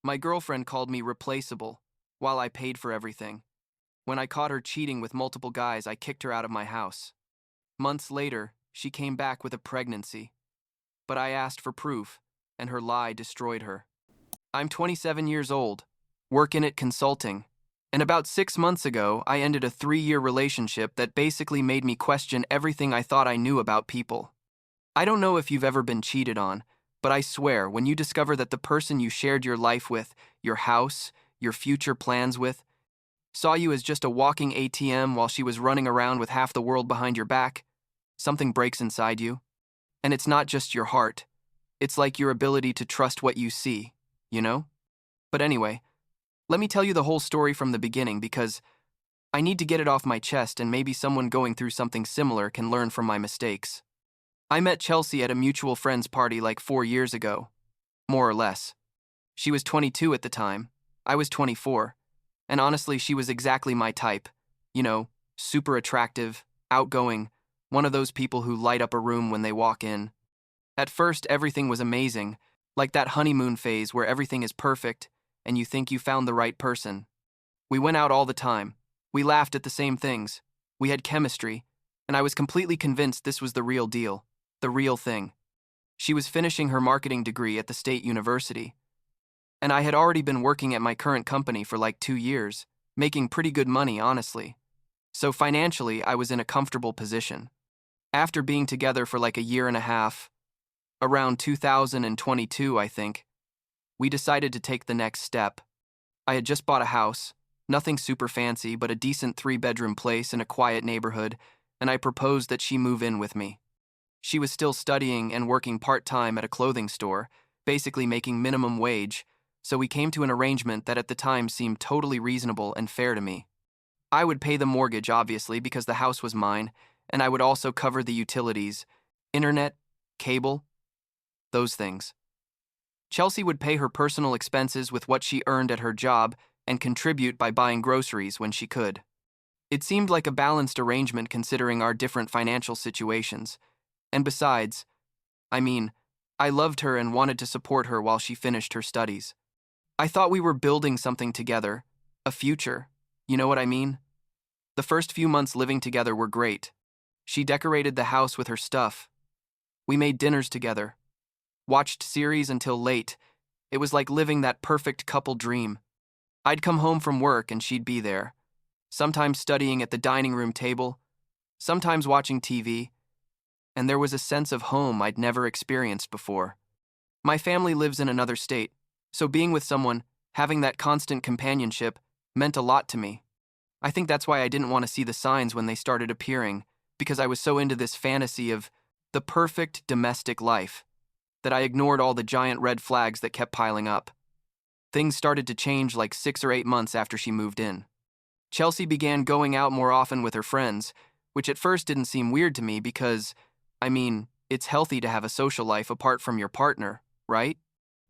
My girlfriend called me replaceable, while I paid for everything. When I caught her cheating with multiple guys, I kicked her out of my house. Months later, she came back with a pregnancy. But I asked for proof, and her lie destroyed her. I'm 27 years old, work in it consulting, and about 6 months ago, I ended a 3-year relationship that basically made me question everything I thought I knew about people. I don't know if you've ever been cheated on, but I swear, when you discover that the person you shared your life with, your house, your future plans with, saw you as just a walking ATM while she was running around with half the world behind your back, something breaks inside you. And it's not just your heart. It's like your ability to trust what you see, you know? But anyway, let me tell you the whole story from the beginning because I need to get it off my chest and maybe someone going through something similar can learn from my mistakes. I met Chelsea at a mutual friend's party like 4 years ago, more or less. She was 22 at the time, I was 24, and honestly, she was exactly my type. You know, super attractive, outgoing, one of those people who light up a room when they walk in. At first, everything was amazing, like that honeymoon phase where everything is perfect and you think you found the right person. We went out all the time. We laughed at the same things. We had chemistry, and I was completely convinced this was the real deal, the real thing. She was finishing her marketing degree at the state university, and I had already been working at my current company for like 2 years, making pretty good money, honestly. So financially, I was in a comfortable position. After being together for like a year and a half, around 2022, I think, we decided to take the next step. I had just bought a house, nothing super fancy, but a decent 3-bedroom place in a quiet neighborhood, and I proposed that she move in with me. She was still studying and working part-time at a clothing store, basically making minimum wage, so we came to an arrangement that at the time seemed totally reasonable and fair to me. I would pay the mortgage, obviously, because the house was mine, and I would also cover the utilities, internet, cable, those things. Chelsea would pay her personal expenses with what she earned at her job and contribute by buying groceries when she could. It seemed like a balanced arrangement considering our different financial situations. And besides, I loved her and wanted to support her while she finished her studies. I thought we were building something together, a future, you know what I mean? The first few months living together were great. She decorated the house with her stuff. We made dinners together, watched series until late. It was like living that perfect couple dream. I'd come home from work and she'd be there, sometimes studying at the dining room table, sometimes watching TV, and there was a sense of home I'd never experienced before. My family lives in another state, so being with someone, having that constant companionship, meant a lot to me. I think that's why I didn't want to see the signs when they started appearing, because I was so into this fantasy of the perfect domestic life that I ignored all the giant red flags that kept piling up. Things started to change like 6 or 8 months after she moved in. Chelsea began going out more often with her friends, which at first didn't seem weird to me because, it's healthy to have a social life apart from your partner, right?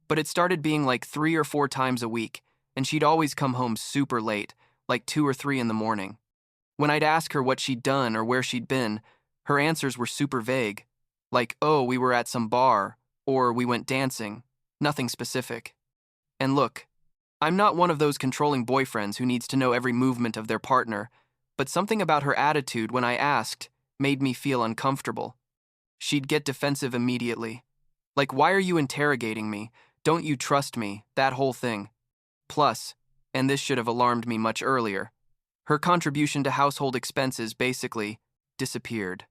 But it started being like 3 or 4 times a week, and she'd always come home super late, like 2 or 3 in the morning. When I'd ask her what she'd done or where she'd been, her answers were super vague, like, oh, we were at some bar, or we went dancing, nothing specific. And look, I'm not one of those controlling boyfriends who needs to know every movement of their partner, but something about her attitude when I asked made me feel uncomfortable. She'd get defensive immediately. Like, why are you interrogating me? Don't you trust me? That whole thing. Plus, and this should have alarmed me much earlier, her contribution to household expenses basically disappeared.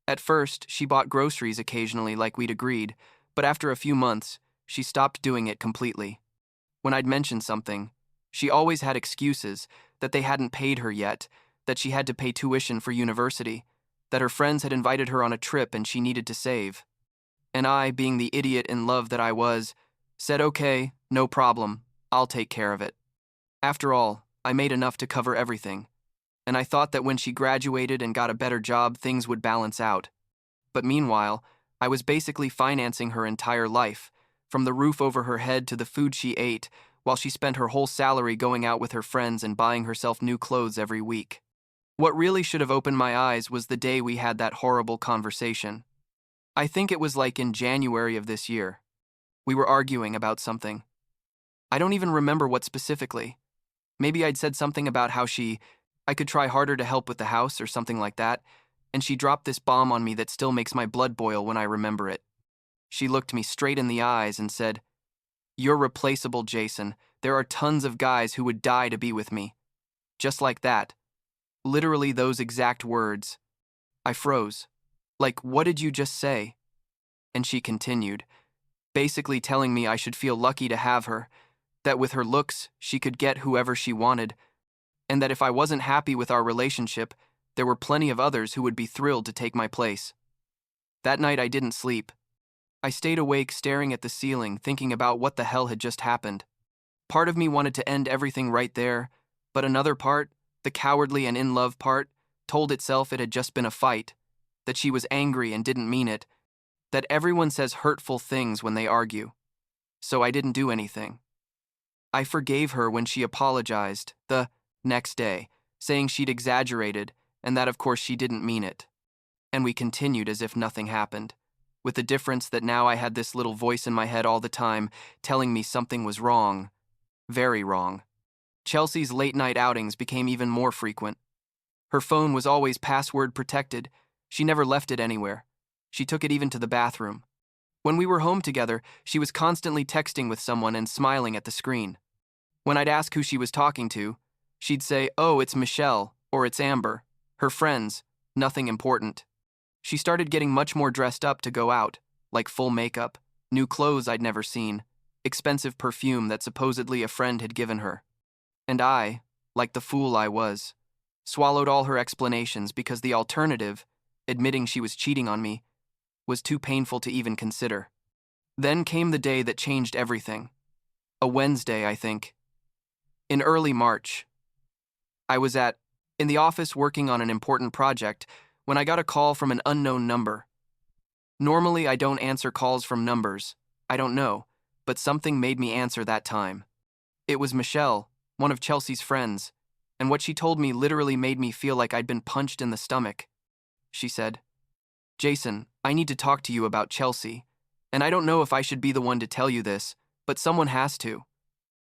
At first, she bought groceries occasionally like we'd agreed, but after a few months, she stopped doing it completely. When I'd mention something, she always had excuses, that they hadn't paid her yet, that she had to pay tuition for university, that her friends had invited her on a trip and she needed to save. And I, being the idiot in love that I was, said, okay, no problem, I'll take care of it. After all, I made enough to cover everything, and I thought that when she graduated and got a better job, things would balance out. But meanwhile, I was basically financing her entire life, from the roof over her head to the food she ate, while she spent her whole salary going out with her friends and buying herself new clothes every week. What really should have opened my eyes was the day we had that horrible conversation. I think it was like in January of this year. We were arguing about something. I don't even remember what specifically. Maybe I'd said something about how I could try harder to help with the house or something like that, and she dropped this bomb on me that still makes my blood boil when I remember it. She looked me straight in the eyes and said, "You're replaceable, Jason. There are tons of guys who would die to be with me." Just like that. Literally those exact words. I froze. Like, what did you just say? And she continued, basically telling me I should feel lucky to have her, that with her looks, she could get whoever she wanted, and that if I wasn't happy with our relationship, there were plenty of others who would be thrilled to take my place. That night I didn't sleep. I stayed awake staring at the ceiling, thinking about what the hell had just happened. Part of me wanted to end everything right there, but another part, the cowardly and in love part, told itself it had just been a fight, that she was angry and didn't mean it, that everyone says hurtful things when they argue. So I didn't do anything. I forgave her when she apologized the next day, saying she'd exaggerated and that of course she didn't mean it. And we continued as if nothing happened, with the difference that now I had this little voice in my head all the time telling me something was wrong, very wrong. Chelsea's late-night outings became even more frequent. Her phone was always password protected. She never left it anywhere. She took it even to the bathroom. When we were home together, she was constantly texting with someone and smiling at the screen. When I'd ask who she was talking to, she'd say, "Oh, it's Michelle," or "It's Amber." Her friends, nothing important. She started getting much more dressed up to go out, like full makeup, new clothes I'd never seen, expensive perfume that supposedly a friend had given her. And I, like the fool I was, swallowed all her explanations because the alternative, admitting she was cheating on me, was too painful to even consider. Then came the day that changed everything. A Wednesday, I think. In early March. I was in the office working on an important project when I got a call from an unknown number. Normally, I don't answer calls from numbers. I don't know, but something made me answer that time. It was Michelle, one of Chelsea's friends, and what she told me literally made me feel like I'd been punched in the stomach. She said, "Jason, I need to talk to you about Chelsea, and I don't know if I should be the one to tell you this, but someone has to."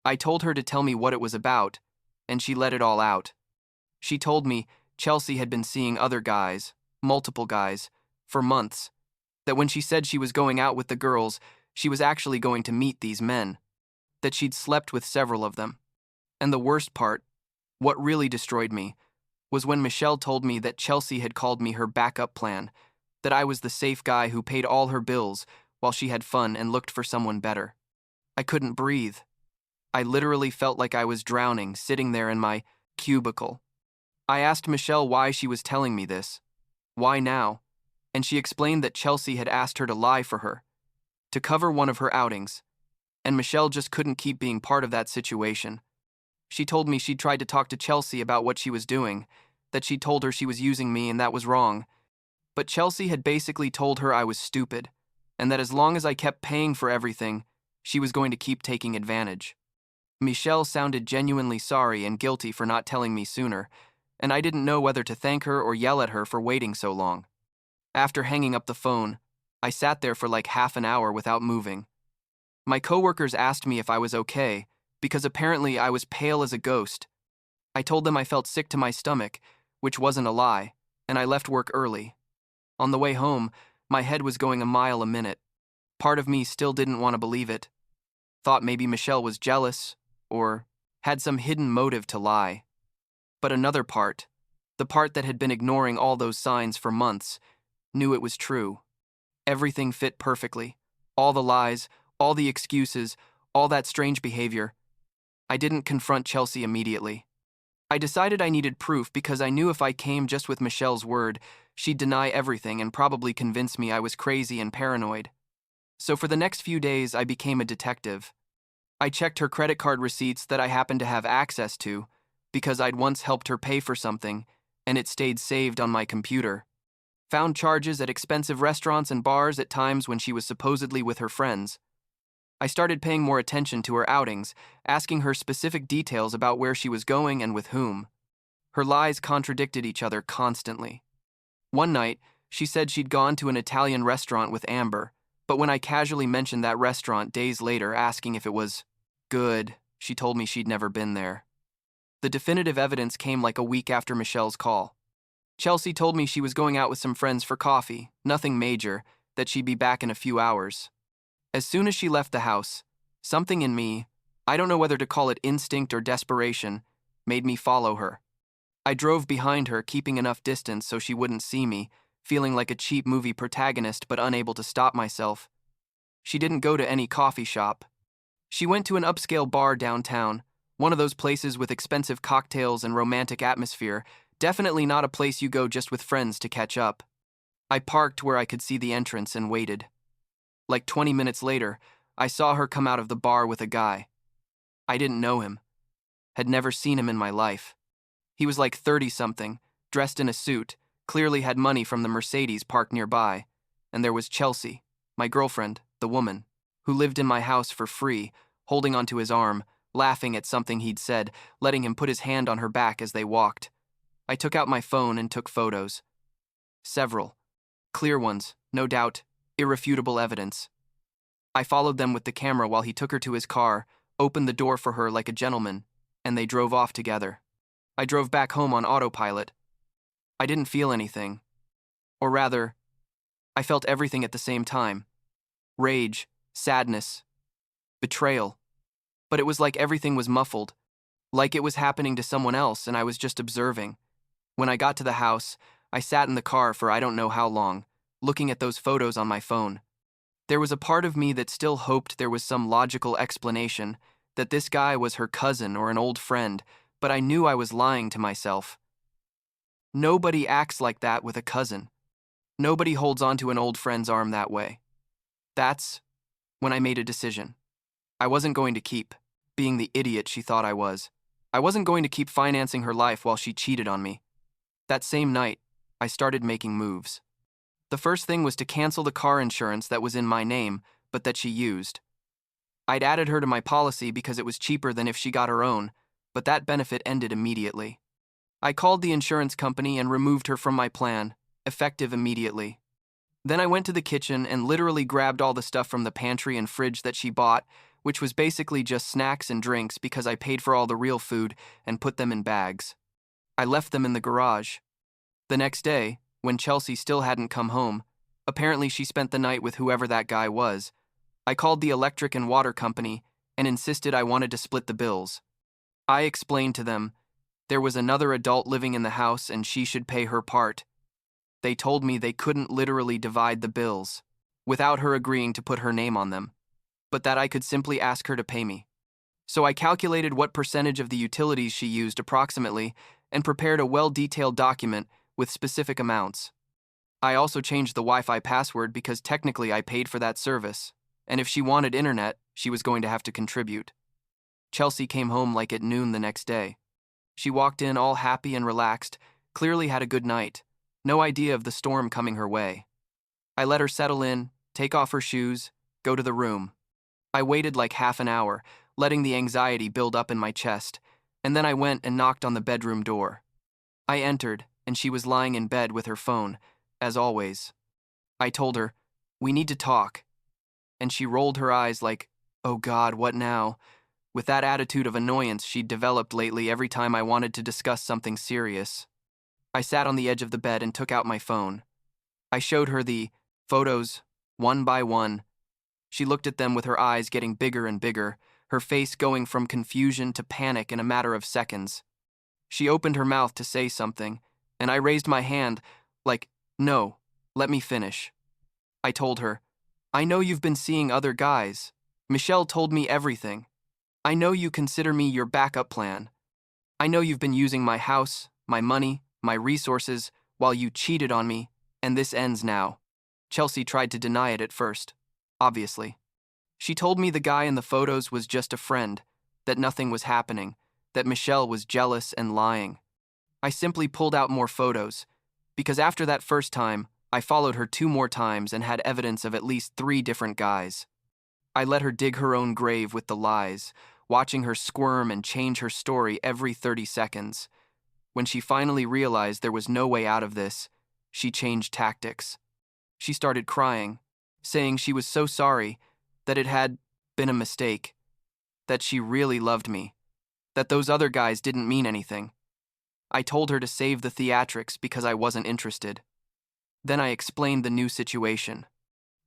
I told her to tell me what it was about, and she let it all out. She told me Chelsea had been seeing other guys, multiple guys, for months, that when she said she was going out with the girls, she was actually going to meet these men, that she'd slept with several of them. And the worst part, what really destroyed me, was when Michelle told me that Chelsea had called me her backup plan, that I was the safe guy who paid all her bills while she had fun and looked for someone better. I couldn't breathe. I literally felt like I was drowning, sitting there in my cubicle. I asked Michelle why she was telling me this. Why now? And she explained that Chelsea had asked her to lie for her, to cover one of her outings, and Michelle just couldn't keep being part of that situation. She told me she'd tried to talk to Chelsea about what she was doing, that she'd told her she was using me and that was wrong. But Chelsea had basically told her I was stupid, and that as long as I kept paying for everything, she was going to keep taking advantage. Michelle sounded genuinely sorry and guilty for not telling me sooner, and I didn't know whether to thank her or yell at her for waiting so long. After hanging up the phone, I sat there for like half an hour without moving. My coworkers asked me if I was okay, because apparently I was pale as a ghost. I told them I felt sick to my stomach, which wasn't a lie, and I left work early. On the way home, my head was going a mile a minute. Part of me still didn't want to believe it. Thought maybe Michelle was jealous, or had some hidden motive to lie. But another part, the part that had been ignoring all those signs for months, knew it was true. Everything fit perfectly. All the lies, all the excuses, all that strange behavior. I didn't confront Chelsea immediately. I decided I needed proof because I knew if I came just with Michelle's word, she'd deny everything and probably convince me I was crazy and paranoid. So for the next few days, I became a detective. I checked her credit card receipts that I happened to have access to, because I'd once helped her pay for something, and it stayed saved on my computer. Found charges at expensive restaurants and bars at times when she was supposedly with her friends. I started paying more attention to her outings, asking her specific details about where she was going and with whom. Her lies contradicted each other constantly. One night, she said she'd gone to an Italian restaurant with Amber, but when I casually mentioned that restaurant days later asking if it was Good. She told me she'd never been there. The definitive evidence came like a week after Michelle's call. Chelsea told me she was going out with some friends for coffee, nothing major, that she'd be back in a few hours. As soon as she left the house, something in me, I don't know whether to call it instinct or desperation, made me follow her. I drove behind her, keeping enough distance so she wouldn't see me, feeling like a cheap movie protagonist but unable to stop myself. She didn't go to any coffee shop. She went to an upscale bar downtown, one of those places with expensive cocktails and romantic atmosphere, definitely not a place you go just with friends to catch up. I parked where I could see the entrance and waited. Like 20 minutes later, I saw her come out of the bar with a guy. I didn't know him. Had never seen him in my life. He was like 30-something, dressed in a suit, clearly had money from the Mercedes parked nearby. And there was Chelsea, my girlfriend, the woman, who lived in my house for free, holding onto his arm, laughing at something he'd said, letting him put his hand on her back as they walked. I took out my phone and took photos. Several. Clear ones, no doubt, irrefutable evidence. I followed them with the camera while he took her to his car, opened the door for her like a gentleman, and they drove off together. I drove back home on autopilot. I didn't feel anything. Or rather, I felt everything at the same time. Rage, sadness, betrayal. But it was like everything was muffled, like it was happening to someone else and I was just observing. When I got to the house, I sat in the car for I don't know how long, looking at those photos on my phone. There was a part of me that still hoped there was some logical explanation, that this guy was her cousin or an old friend, but I knew I was lying to myself. Nobody acts like that with a cousin. Nobody holds onto an old friend's arm that way. That's when I made a decision. I wasn't going to keep being the idiot she thought I was. I wasn't going to keep financing her life while she cheated on me. That same night, I started making moves. The first thing was to cancel the car insurance that was in my name, but that she used. I'd added her to my policy because it was cheaper than if she got her own, but that benefit ended immediately. I called the insurance company and removed her from my plan, effective immediately. Then I went to the kitchen and literally grabbed all the stuff from the pantry and fridge that she bought, which was basically just snacks and drinks because I paid for all the real food, and put them in bags. I left them in the garage. The next day, when Chelsea still hadn't come home, apparently she spent the night with whoever that guy was, I called the electric and water company and insisted I wanted to split the bills. I explained to them there was another adult living in the house and she should pay her part. They told me they couldn't literally divide the bills without her agreeing to put her name on them, but that I could simply ask her to pay me. So I calculated what percentage of the utilities she used approximately and prepared a well-detailed document with specific amounts. I also changed the Wi-Fi password because technically I paid for that service, and if she wanted internet, she was going to have to contribute. Chelsea came home like at noon the next day. She walked in all happy and relaxed, clearly had a good night, no idea of the storm coming her way. I let her settle in, take off her shoes, go to the room. I waited like half an hour, letting the anxiety build up in my chest, and then I went and knocked on the bedroom door. I entered, and she was lying in bed with her phone, as always. I told her, "We need to talk." And she rolled her eyes like, "Oh God, what now?" with that attitude of annoyance she'd developed lately every time I wanted to discuss something serious. I sat on the edge of the bed and took out my phone. I showed her the photos, one by one. She looked at them with her eyes getting bigger and bigger, her face going from confusion to panic in a matter of seconds. She opened her mouth to say something, and I raised my hand, like, "No, let me finish." I told her, "I know you've been seeing other guys. Michelle told me everything. I know you consider me your backup plan. I know you've been using my house, my money, my resources, while you cheated on me, and this ends now." Chelsea tried to deny it at first, obviously. She told me the guy in the photos was just a friend, that nothing was happening, that Michelle was jealous and lying. I simply pulled out more photos, because after that first time, I followed her 2 more times and had evidence of at least 3 different guys. I let her dig her own grave with the lies, watching her squirm and change her story every 30 seconds. When she finally realized there was no way out of this, she changed tactics. She started crying, saying she was so sorry, that it had been a mistake, that she really loved me, that those other guys didn't mean anything. I told her to save the theatrics because I wasn't interested. Then I explained the new situation.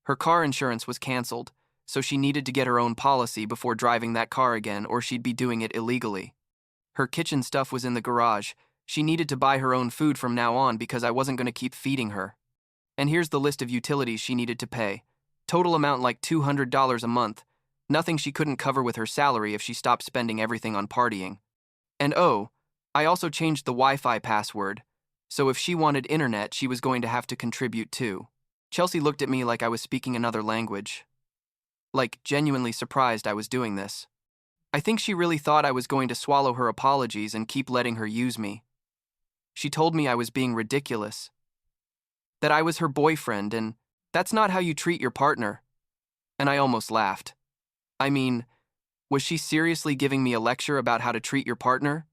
Her car insurance was canceled, so she needed to get her own policy before driving that car again, or she'd be doing it illegally. Her kitchen stuff was in the garage. She needed to buy her own food from now on because I wasn't going to keep feeding her. And here's the list of utilities she needed to pay. Total amount like $200 a month. Nothing she couldn't cover with her salary if she stopped spending everything on partying. And oh, I also changed the Wi-Fi password, so if she wanted internet, she was going to have to contribute too. Chelsea looked at me like I was speaking another language. Like, genuinely surprised I was doing this. I think she really thought I was going to swallow her apologies and keep letting her use me. She told me I was being ridiculous. That I was her boyfriend, and that's not how you treat your partner. And I almost laughed. I mean, was she seriously giving me a lecture about how to treat your partner?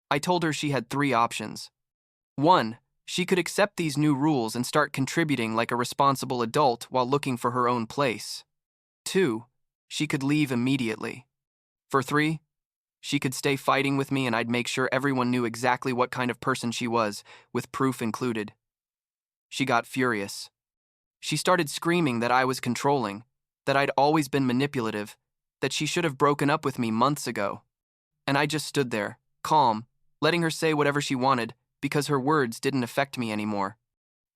I told her she had 3 options. 1, she could accept these new rules and start contributing like a responsible adult while looking for her own place. 2, she could leave immediately. For 3, she could stay fighting with me and I'd make sure everyone knew exactly what kind of person she was, with proof included. She got furious. She started screaming that I was controlling, that I'd always been manipulative, that she should have broken up with me months ago. And I just stood there, calm, letting her say whatever she wanted because her words didn't affect me anymore.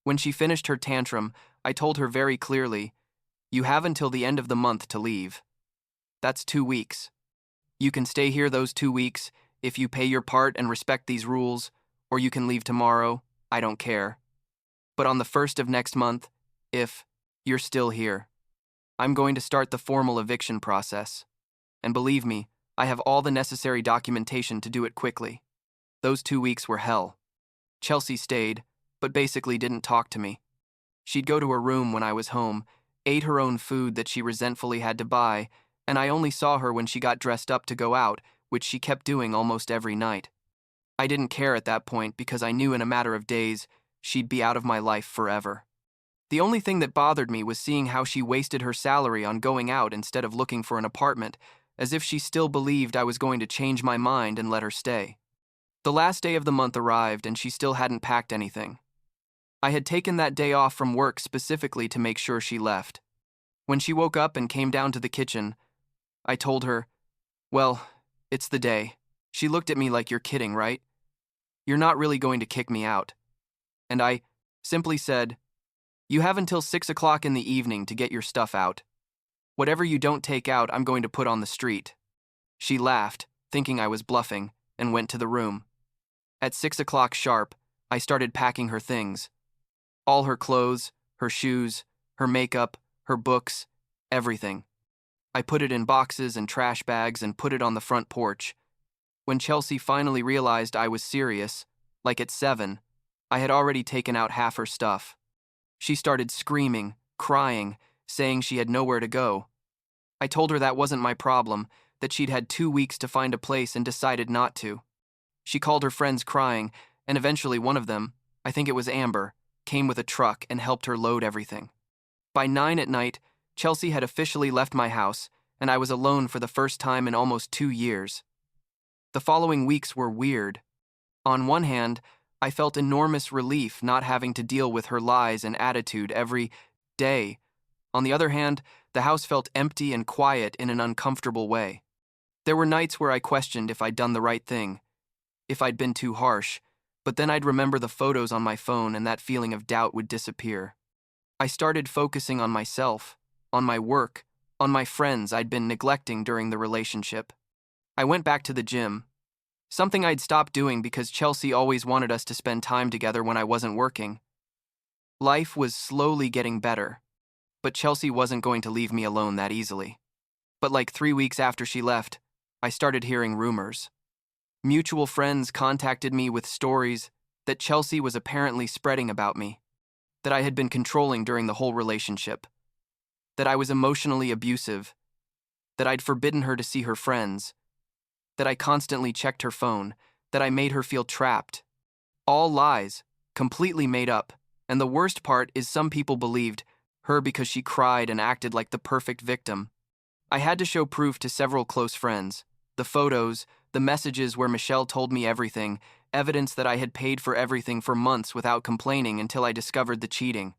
When she finished her tantrum, I told her very clearly, "You have until the end of the month to leave. That's 2 weeks. You can stay here those 2 weeks if you pay your part and respect these rules, or you can leave tomorrow, I don't care. But on the 1st of next month, if you're still here, I'm going to start the formal eviction process. And believe me, I have all the necessary documentation to do it quickly." Those 2 weeks were hell. Chelsea stayed, but basically didn't talk to me. She'd go to her room when I was home, ate her own food that she resentfully had to buy, and I only saw her when she got dressed up to go out, which she kept doing almost every night. I didn't care at that point because I knew in a matter of days she'd be out of my life forever. The only thing that bothered me was seeing how she wasted her salary on going out instead of looking for an apartment, as if she still believed I was going to change my mind and let her stay. The last day of the month arrived and she still hadn't packed anything. I had taken that day off from work specifically to make sure she left. When she woke up and came down to the kitchen, I told her, "Well, it's the day." She looked at me like, "You're kidding, right? You're not really going to kick me out." And I simply said, "You have until 6 o'clock in the evening to get your stuff out. Whatever you don't take out, I'm going to put on the street." She laughed, thinking I was bluffing, and went to the room. At 6 o'clock sharp, I started packing her things. All her clothes, her shoes, her makeup, her books, everything. I put it in boxes and trash bags and put it on the front porch. When Chelsea finally realized I was serious, like at 7, I had already taken out half her stuff. She started screaming, crying, saying she had nowhere to go. I told her that wasn't my problem, that she'd had 2 weeks to find a place and decided not to. She called her friends crying, and eventually one of them, I think it was Amber, came with a truck and helped her load everything. By 9 at night, Chelsea had officially left my house, and I was alone for the first time in almost 2 years. The following weeks were weird. On one hand, I felt enormous relief not having to deal with her lies and attitude every day. On the other hand, the house felt empty and quiet in an uncomfortable way. There were nights where I questioned if I'd done the right thing, if I'd been too harsh, but then I'd remember the photos on my phone and that feeling of doubt would disappear. I started focusing on myself, on my work, on my friends I'd been neglecting during the relationship. I went back to the gym, something I'd stopped doing because Chelsea always wanted us to spend time together when I wasn't working. Life was slowly getting better, but Chelsea wasn't going to leave me alone that easily. But like 3 weeks after she left, I started hearing rumors. Mutual friends contacted me with stories that Chelsea was apparently spreading about me, that I had been controlling during the whole relationship, that I was emotionally abusive, that I'd forbidden her to see her friends, that I constantly checked her phone, that I made her feel trapped. All lies, completely made up, and the worst part is some people believed her because she cried and acted like the perfect victim. I had to show proof to several close friends. The photos, the messages where Michelle told me everything, evidence that I had paid for everything for months without complaining until I discovered the cheating.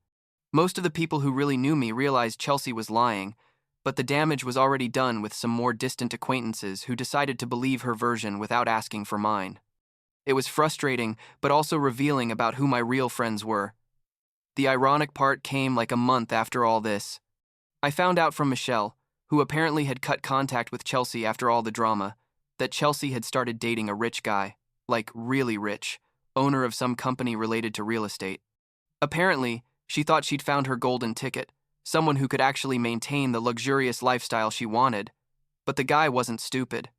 Most of the people who really knew me realized Chelsea was lying, but the damage was already done with some more distant acquaintances who decided to believe her version without asking for mine. It was frustrating, but also revealing about who my real friends were. The ironic part came like a month after all this. I found out from Michelle, who apparently had cut contact with Chelsea after all the drama, that Chelsea had started dating a rich guy, like really rich, owner of some company related to real estate. Apparently, she thought she'd found her golden ticket, someone who could actually maintain the luxurious lifestyle she wanted. But the guy wasn't stupid.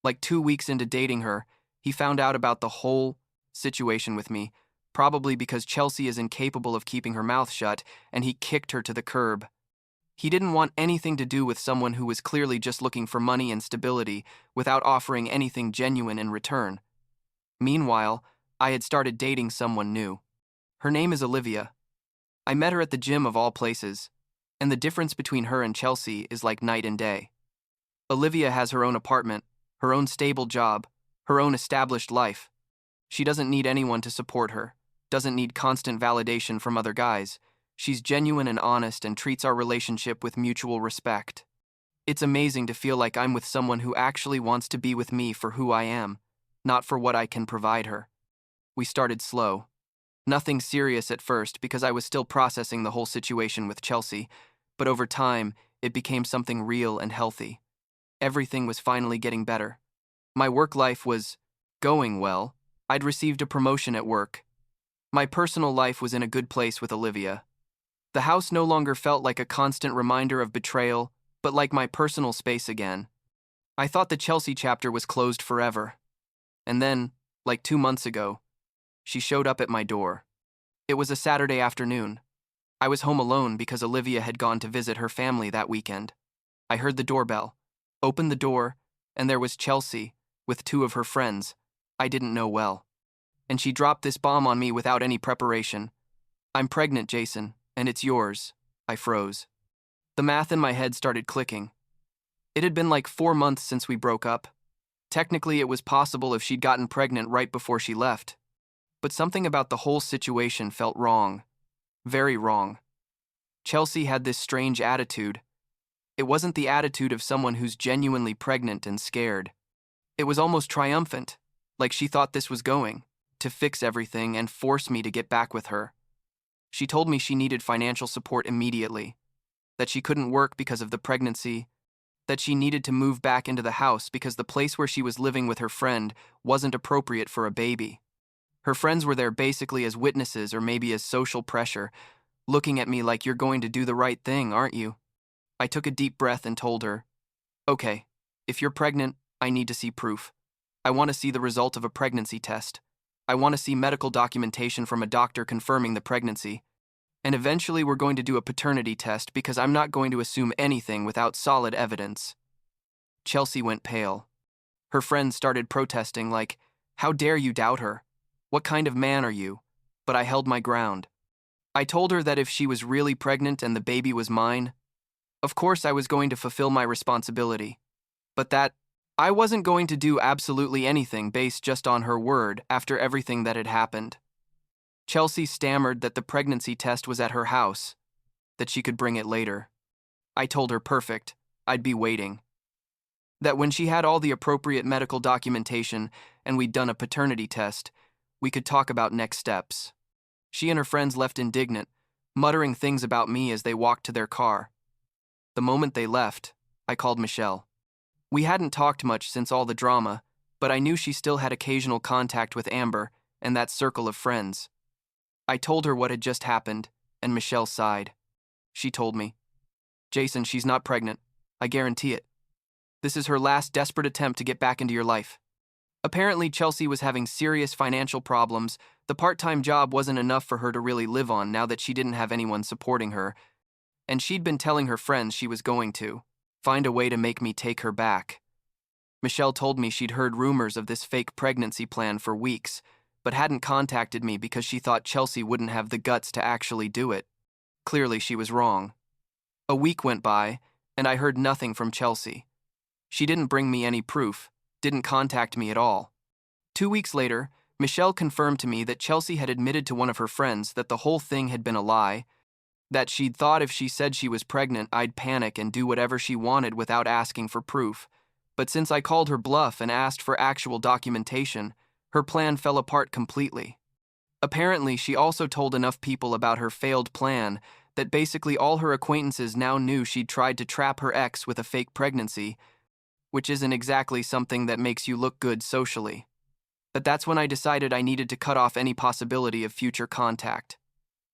Like 2 weeks into dating her, he found out about the whole situation with me, probably because Chelsea is incapable of keeping her mouth shut, and he kicked her to the curb. He didn't want anything to do with someone who was clearly just looking for money and stability without offering anything genuine in return. Meanwhile, I had started dating someone new. Her name is Olivia. I met her at the gym of all places, and the difference between her and Chelsea is like night and day. Olivia has her own apartment, her own stable job, her own established life. She doesn't need anyone to support her, doesn't need constant validation from other guys. She's genuine and honest and treats our relationship with mutual respect. It's amazing to feel like I'm with someone who actually wants to be with me for who I am, not for what I can provide her. We started slow. Nothing serious at first because I was still processing the whole situation with Chelsea, but over time, it became something real and healthy. Everything was finally getting better. My work life was going well. I'd received a promotion at work. My personal life was in a good place with Olivia. The house no longer felt like a constant reminder of betrayal, but like my personal space again. I thought the Chelsea chapter was closed forever. And then, like 2 months ago, she showed up at my door. It was a Saturday afternoon. I was home alone because Olivia had gone to visit her family that weekend. I heard the doorbell, opened the door, and there was Chelsea, with two of her friends I didn't know well. And she dropped this bomb on me without any preparation. "I'm pregnant, Jason, and it's yours." I froze. The math in my head started clicking. It had been like 4 months since we broke up. Technically, it was possible if she'd gotten pregnant right before she left. But something about the whole situation felt wrong. Very wrong. Chelsea had this strange attitude. It wasn't the attitude of someone who's genuinely pregnant and scared. It was almost triumphant, like she thought this was going to fix everything and force me to get back with her. She told me she needed financial support immediately, that she couldn't work because of the pregnancy, that she needed to move back into the house because the place where she was living with her friend wasn't appropriate for a baby. Her friends were there basically as witnesses or maybe as social pressure, looking at me like, "You're going to do the right thing, aren't you?" I took a deep breath and told her, "Okay, if you're pregnant, I need to see proof. I want to see the result of a pregnancy test. I want to see medical documentation from a doctor confirming the pregnancy. And eventually we're going to do a paternity test because I'm not going to assume anything without solid evidence." Chelsea went pale. Her friends started protesting like, "How dare you doubt her? What kind of man are you?" But I held my ground. I told her that if she was really pregnant and the baby was mine, of course I was going to fulfill my responsibility. But that I wasn't going to do absolutely anything based just on her word after everything that had happened. Chelsea stammered that the pregnancy test was at her house, that she could bring it later. I told her perfect, I'd be waiting. That when she had all the appropriate medical documentation and we'd done a paternity test, we could talk about next steps. She and her friends left indignant, muttering things about me as they walked to their car. The moment they left, I called Michelle. We hadn't talked much since all the drama, but I knew she still had occasional contact with Amber and that circle of friends. I told her what had just happened, and Michelle sighed. She told me, "Jason, she's not pregnant. I guarantee it. This is her last desperate attempt to get back into your life." Apparently, Chelsea was having serious financial problems. The part-time job wasn't enough for her to really live on now that she didn't have anyone supporting her, and she'd been telling her friends she was going to find a way to make me take her back. Michelle told me she'd heard rumors of this fake pregnancy plan for weeks, but hadn't contacted me because she thought Chelsea wouldn't have the guts to actually do it. Clearly, she was wrong. A week went by, and I heard nothing from Chelsea. She didn't bring me any proof, didn't contact me at all. 2 weeks later, Michelle confirmed to me that Chelsea had admitted to one of her friends that the whole thing had been a lie, that she'd thought if she said she was pregnant, I'd panic and do whatever she wanted without asking for proof. But since I called her bluff and asked for actual documentation, her plan fell apart completely. Apparently, she also told enough people about her failed plan that basically all her acquaintances now knew she'd tried to trap her ex with a fake pregnancy, which isn't exactly something that makes you look good socially. But that's when I decided I needed to cut off any possibility of future contact.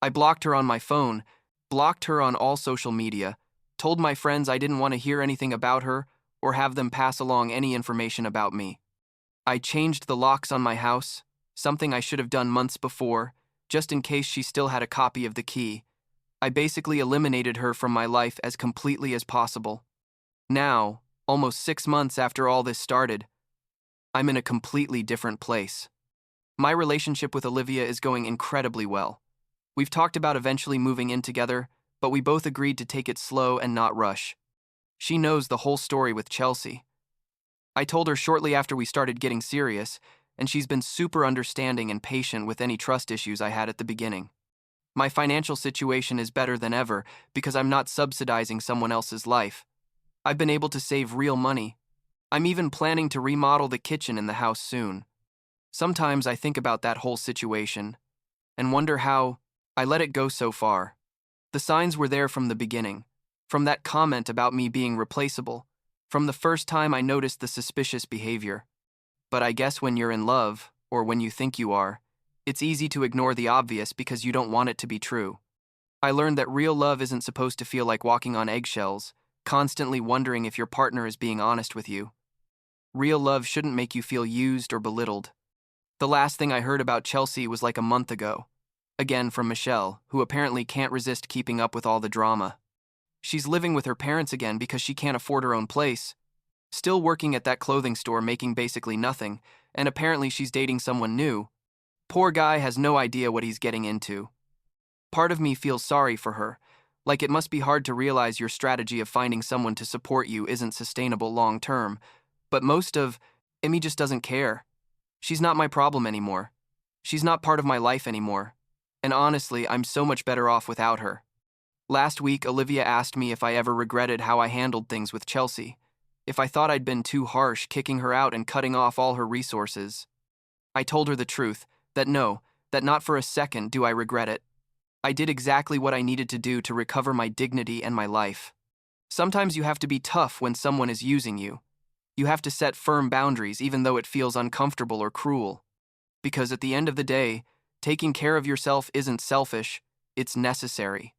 I blocked her on my phone, blocked her on all social media, told my friends I didn't want to hear anything about her or have them pass along any information about me. I changed the locks on my house, something I should have done months before, just in case she still had a copy of the key. I basically eliminated her from my life as completely as possible. Now, almost 6 months after all this started, I'm in a completely different place. My relationship with Olivia is going incredibly well. We've talked about eventually moving in together, but we both agreed to take it slow and not rush. She knows the whole story with Chelsea. I told her shortly after we started getting serious, and she's been super understanding and patient with any trust issues I had at the beginning. My financial situation is better than ever because I'm not subsidizing someone else's life. I've been able to save real money. I'm even planning to remodel the kitchen in the house soon. Sometimes I think about that whole situation and wonder how I let it go so far. The signs were there from the beginning, from that comment about me being replaceable, from the first time I noticed the suspicious behavior. But I guess when you're in love, or when you think you are, it's easy to ignore the obvious because you don't want it to be true. I learned that real love isn't supposed to feel like walking on eggshells, constantly wondering if your partner is being honest with you. Real love shouldn't make you feel used or belittled. The last thing I heard about Chelsea was like a month ago. Again from Michelle, who apparently can't resist keeping up with all the drama. She's living with her parents again because she can't afford her own place. Still working at that clothing store making basically nothing, and apparently she's dating someone new. Poor guy has no idea what he's getting into. Part of me feels sorry for her, like it must be hard to realize your strategy of finding someone to support you isn't sustainable long term, but most of me just doesn't care. She's not my problem anymore. She's not part of my life anymore. And honestly, I'm so much better off without her. Last week, Olivia asked me if I ever regretted how I handled things with Chelsea, if I thought I'd been too harsh kicking her out and cutting off all her resources. I told her the truth, that no, that not for a second do I regret it. I did exactly what I needed to do to recover my dignity and my life. Sometimes you have to be tough when someone is using you. You have to set firm boundaries even though it feels uncomfortable or cruel. Because at the end of the day, taking care of yourself isn't selfish, it's necessary.